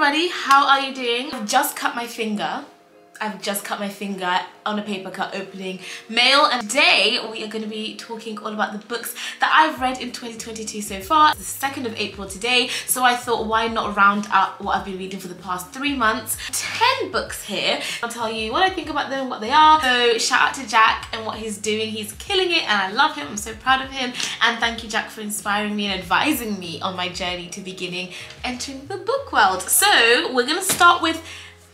everybody, how are you doing? I've just cut my finger. On a paper cut opening mail, and today we are going to be talking all about the books that I've read in 2022 so far. It's the 2nd of April today, so I thought why not round up what I've been reading for the past 3 months. 10 books here. I'll tell you what I think about them, what they are. So shout out to Jack and what he's doing. He's killing it and I love him. I'm so proud of him, and thank you, Jack, for inspiring me and advising me on my journey to beginning entering the book world. So we're going to start with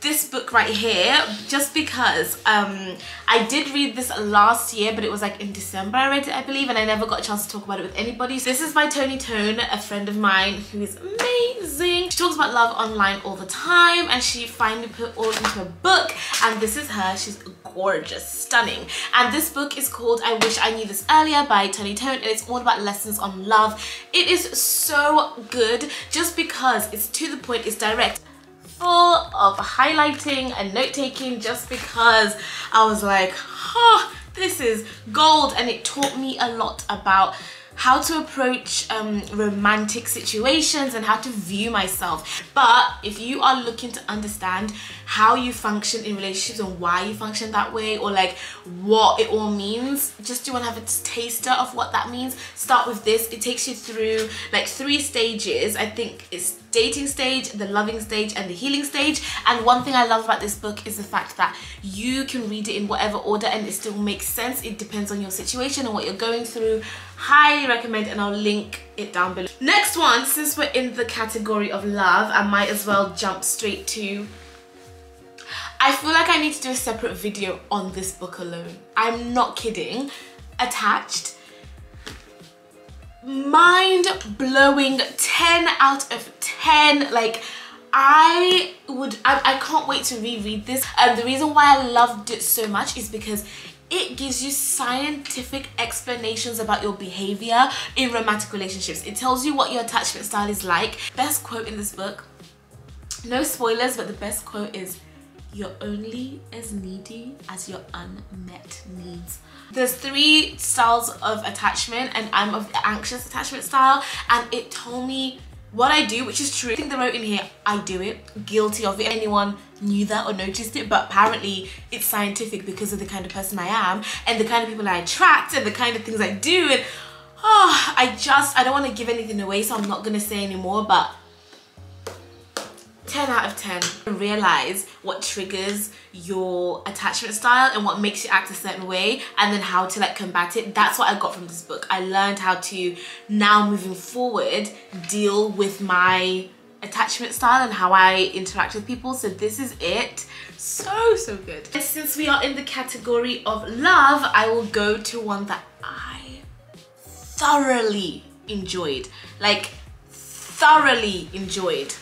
this book right here, just because I did read this last year, but it was like in December I read it, I believe, and I never got a chance to talk about it with anybody. So this is by Toni Tone, a friend of mine who is amazing. She talks about love online all the time, and she finally put all into a book, and this is her. She's gorgeous, stunning, and this book is called I Wish I Knew This Earlier by Toni Tone, and it's all about lessons on love. It is so good just because it's to the point, it's direct, full of highlighting and note-taking, just because I was like, oh, this is gold, and it taught me a lot about how to approach romantic situations and how to view myself. But if you are looking to understand how you function in relationships and why you function that way, or like what it all means, just you want to have a taster of what that means, start with this. It takes you through like 3 stages. I think it's dating stage, the loving stage, and the healing stage. And one thing I love about this book is the fact that you can read it in whatever order and it still makes sense. It depends on your situation and what you're going through. Highly recommend, and I'll link it down below. Next one, since we're in the category of love, I might as well jump straight to, I feel like I need to do a separate video on this book alone. I'm not kidding. Attached. Mind-blowing, 10 out of 10. Like, I can't wait to reread this. The reason why I loved it so much is because it gives you scientific explanations about your behavior in romantic relationships. It tells you what your attachment style is like. Best quote in this book, no spoilers, but the best quote is, "You're only as needy as your unmet needs." There's 3 styles of attachment, and I'm of the anxious attachment style, and it told me what I do, which is true. I think they wrote in here, I do it, guilty of it. Anyone knew that or noticed it, but apparently it's scientific because of the kind of person I am and the kind of people I attract and the kind of things I do. And I don't want to give anything away, so I'm not going to say anymore, but 10 out of 10. Realize what triggers your attachment style and what makes you act a certain way, and then how to like combat it. That's what I got from this book. I learned how to, now moving forward, deal with my attachment style and how I interact with people. So this is it. So good. And since we are in the category of love, I will go to one that I thoroughly enjoyed. Like, thoroughly enjoyed.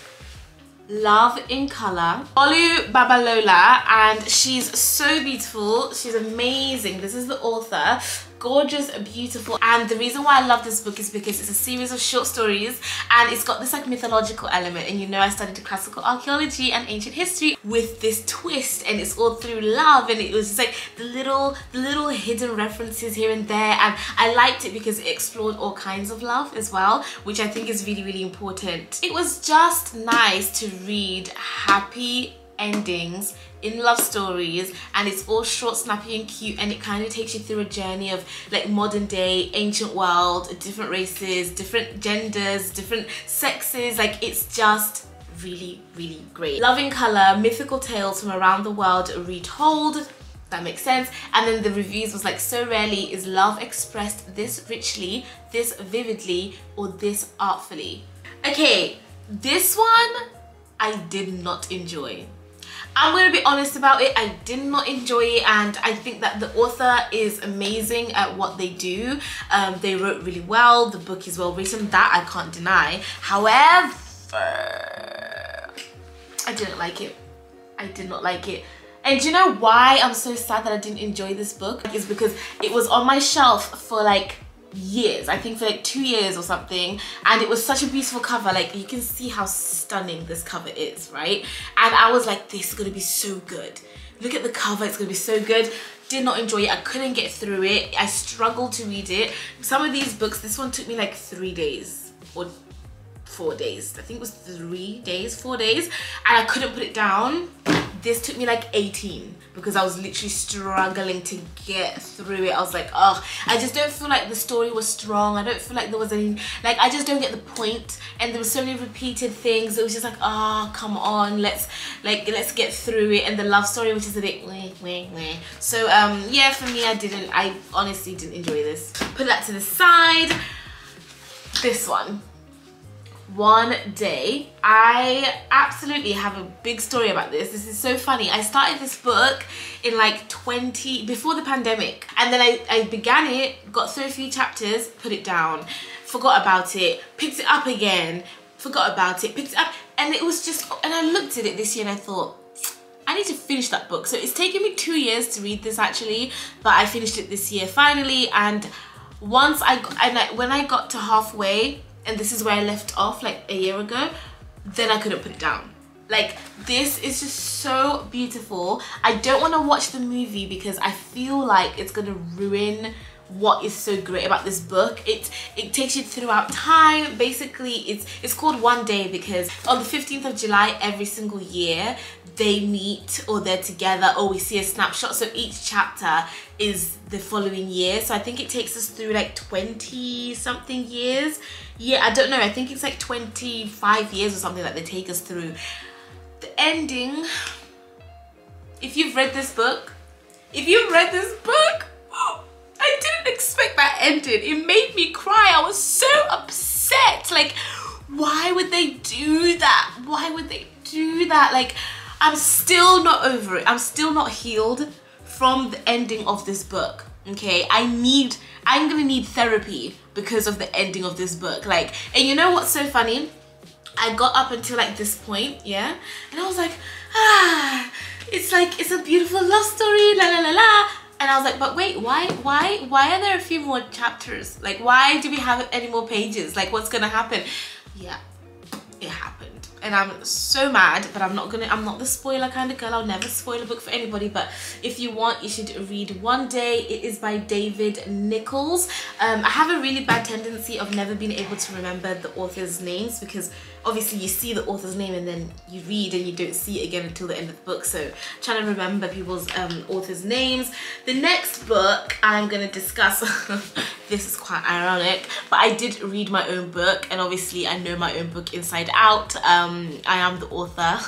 Love in Colour, Olu Babalola, and she's so beautiful. She's amazing. This is the author. Gorgeous, beautiful, and the reason why I love this book is because it's a series of short stories, and it's got this like mythological element, and you know I studied classical archaeology and ancient history with this twist, and it's all through love, and it was just like the little hidden references here and there, and I liked it because it explored all kinds of love as well, which I think is really important. It was just nice to read happy endings in love stories, and it's all short, snappy and cute, and it kind of takes you through a journey of like modern day, ancient world, different races, different genders, different sexes. Like, it's just really great. Love in Colour, mythical tales from around the world retold. That makes sense. And then the reviews was like, so rarely is love expressed this richly, this vividly, or this artfully. Okay, this one I did not enjoy. I'm going to be honest about it. I did not enjoy it, and I think that the author is amazing at what they do. They wrote really well. The book is well written. That I can't deny. However, I didn't like it. I did not like it. And do you know why I'm so sad that I didn't enjoy this book? It's because it was on my shelf for like years. I think for like 2 years or something, and it was such a beautiful cover. Like, you can see how stunning this cover is, right? And I was like, this is gonna be so good. Look at the cover, it's gonna be so good. Did not enjoy it. I couldn't get through it. I struggled to read it. Some of these books, this one took me like 3 days or 4 days. I think it was 3 days, 4 days, and I couldn't put it down. This took me like 18 because I was literally struggling to get through it. I was like, oh, I just don't feel like the story was strong. I don't feel like there was any, like, I just don't get the point. And there were so many repeated things. It was just like, oh, come on, let's get through it. And the love story, which is a bit meh. So yeah, for me, I honestly didn't enjoy this. Put that to the side. This one day, I absolutely have a big story about this. This is so funny. I started this book in like before the pandemic, and then I began it, got through a few chapters, put it down, forgot about it, picked it up again, forgot about it, picked it up, and it was just, and I looked at it this year and I thought, I need to finish that book. So it's taken me 2 years to read this actually, but I finished it this year finally. And when I got to halfway, and this is where I left off like a year ago, then I couldn't put it down. Like, this is just so beautiful. I don't want to watch the movie because I feel like it's gonna ruin what is so great about this book. It takes you throughout time. Basically, it's called One Day because on the 15th of July every single year they meet, or they're together, or we see a snapshot. So each chapter is the following year. So I think it takes us through like 20 something years. Yeah, I don't know, I think it's like 25 years or something that they take us through. The ending, if you've read this book, I didn't expect that ending. It made me cry. I was so upset. Like, why would they do that? Why would they do that? Like, I'm still not over it. I'm still not healed from the ending of this book. Okay, I'm gonna need therapy because of the ending of this book. Like, and you know what's so funny? I got up until like this point, yeah, and I was like, it's a beautiful love story, la la la la. And I was like, but wait, why are there a few more chapters? Like, why do we have any more pages? Like, what's gonna happen? Yeah, it happened. And I'm so mad, but I'm not the spoiler kind of girl. I'll never spoil a book for anybody, but if you want, you should read One Day. It is by David Nichols. I have a really bad tendency of never being able to remember the author's names, because obviously you see the author's name and then you read and you don't see it again until the end of the book. So trying to remember people's authors' names. The next book I'm going to discuss, this is quite ironic, but I did read my own book, and obviously I know my own book inside out. I am the author.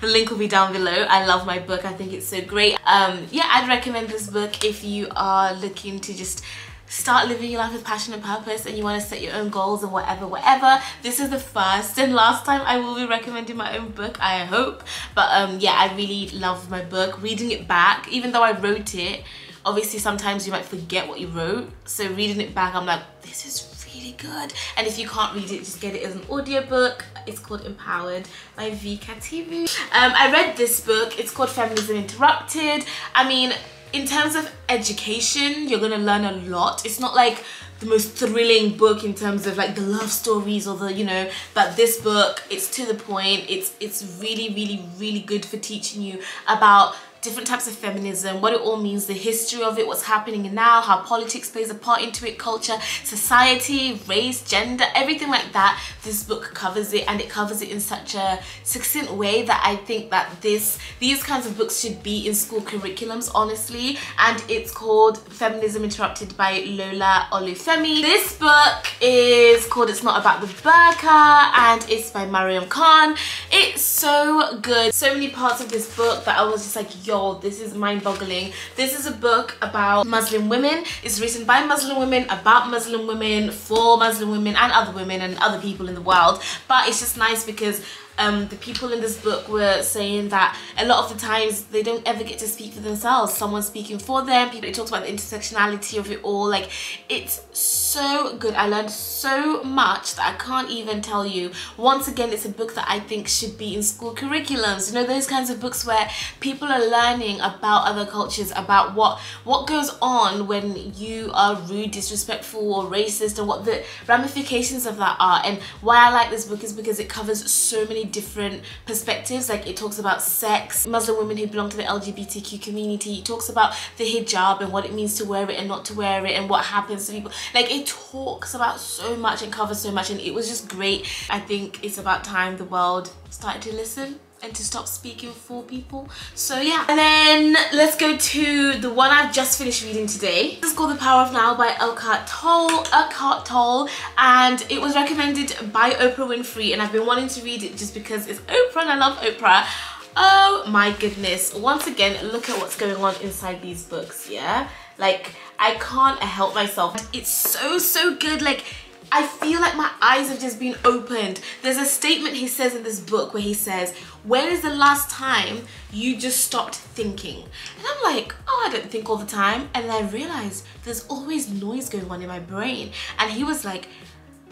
The link will be down below. I love my book. I think it's so great. Yeah, I'd recommend this book if you are looking to just start living your life with passion and purpose, and you want to set your own goals and whatever. This is the first and last time I will be recommending my own book, I hope. But yeah, I really love my book. Reading it back, even though I wrote it, obviously sometimes you might forget what you wrote. So reading it back, I'm like, this is really good. And if you can't read it, just get it as an audiobook. It's called Empowered by Kativhu. I read this book. It's called Feminism Interrupted. I mean, in terms of education, you're gonna learn a lot. It's not like the most thrilling book in terms of like the love stories or the, you know, but this book, it's to the point. It's really good for teaching you about different types of feminism, what it all means, the history of it, what's happening now, how politics plays a part into it, culture, society, race, gender, everything like that. This book covers it, and it covers it in such a succinct way that I think that these kinds of books should be in school curriculums, honestly. And it's called Feminism Interrupted by Lola Olufemi. This book is called It's Not About the Burka, and it's by Mariam Khan. It's so good. So many parts of this book that I was just like, yo, this is mind-boggling. This is a book about Muslim women. It's written by Muslim women, about Muslim women, for Muslim women and other women and other people in the world. But it's just nice because the people in this book were saying that a lot of the times they don't ever get to speak for themselves. Someone's speaking for them. It talks about the intersectionality of it all. Like, it's so good. I learned so much that I can't even tell you. Once again, it's a book that I think should be in school curriculums. You know, those kinds of books where people are learning about other cultures, about what goes on when you are rude, disrespectful or racist, and what the ramifications of that are. And why I like this book is because it covers so many different perspectives. Like it talks about sex, Muslim women who belong to the LGBTQ community. It talks about the hijab and what it means to wear it and not to wear it and what happens to people. Like it talks about so much and covers so much, and it was just great. I think it's about time the world started to listen and to stop speaking for people. So yeah, and then let's go to the one I've just finished reading today. This is called The Power of Now by Eckhart Tolle, and it was recommended by Oprah Winfrey, and I've been wanting to read it just because it's Oprah and I love Oprah. Oh my goodness, once again, look at what's going on inside these books. Yeah, like I can't help myself. It's so good. Like I feel like my eyes have just been opened. There's a statement he says in this book where he says, when is the last time you just stopped thinking? And I'm like, oh, I don't think all the time. And then I realized there's always noise going on in my brain. And he was like,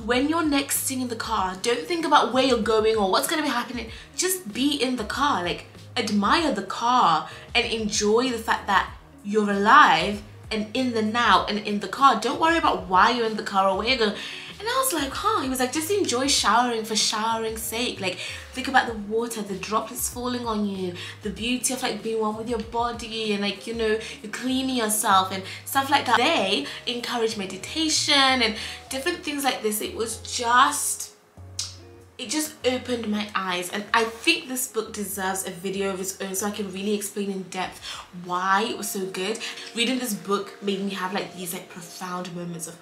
when you're next sitting in the car, don't think about where you're going or what's going to be happening. Just be in the car. Like, admire the car and enjoy the fact that you're alive and in the now and in the car. Don't worry about why you're in the car or where you're going. And I was like, huh, he was like, just enjoy showering for showering's sake. Like, think about the water, the droplets falling on you, the beauty of like being one with your body, and like, you know, you're cleaning yourself and stuff like that. They encourage meditation and different things like this. It was just, it just opened my eyes, and I think this book deserves a video of its own so I can really explain in depth why it was so good. Reading this book made me have like these like profound moments of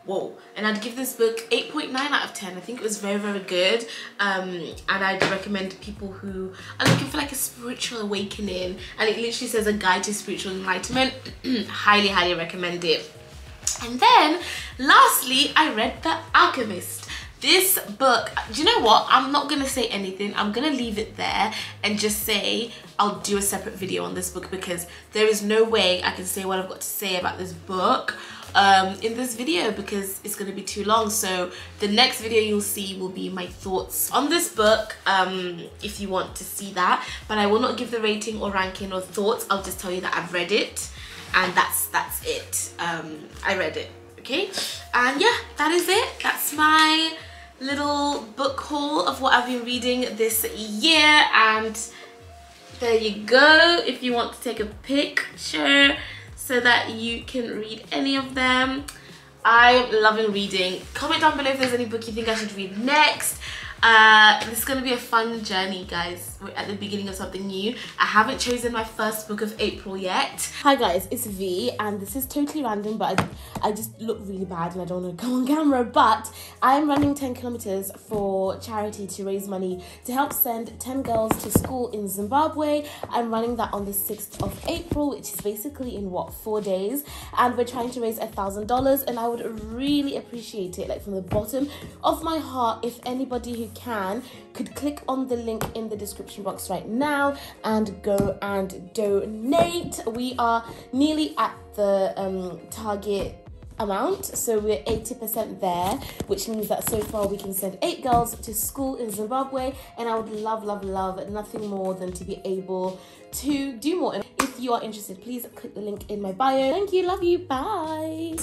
whoa. And I'd give this book 8.9 out of 10. I think it was very good, and I'd recommend people who are looking for like a spiritual awakening, and it literally says a guide to spiritual enlightenment. highly recommend it. And then lastly, I read The Alchemist. This book, do you know what, I'm not gonna say anything. I'm gonna leave it there and just say I'll do a separate video on this book, because there is no way I can say what I've got to say about this book in this video, because it's going to be too long. So the next video you'll see will be my thoughts on this book, if you want to see that, but I will not give the rating or ranking or thoughts. I'll just tell you that I've read it, and that's it. I read it, okay? And yeah, that is it. That's my little book haul of what I've been reading this year, and there you go. If you want to take a picture so that you can read any of them. I'm loving reading. Comment down below if there's any book you think I should read next. This is going to be a fun journey, guys. We're at the beginning of something new. I haven't chosen my first book of April yet. Hi guys, it's V, and this is totally random, but I just look really bad and I don't want to go on camera, but I'm running 10 kilometers for charity to raise money to help send 10 girls to school in Zimbabwe. I'm running that on the 6th of April, which is basically in what, 4 days, and we're trying to raise $1,000, and I would really appreciate it, like from the bottom of my heart, if anybody who could click on the link in the description box right now and go and donate. We are nearly at the target amount, so we're 80% there, which means that so far we can send 8 girls to school in Zimbabwe, and I would love nothing more than to be able to do more. And if you are interested, please click the link in my bio. Thank you, love you, bye.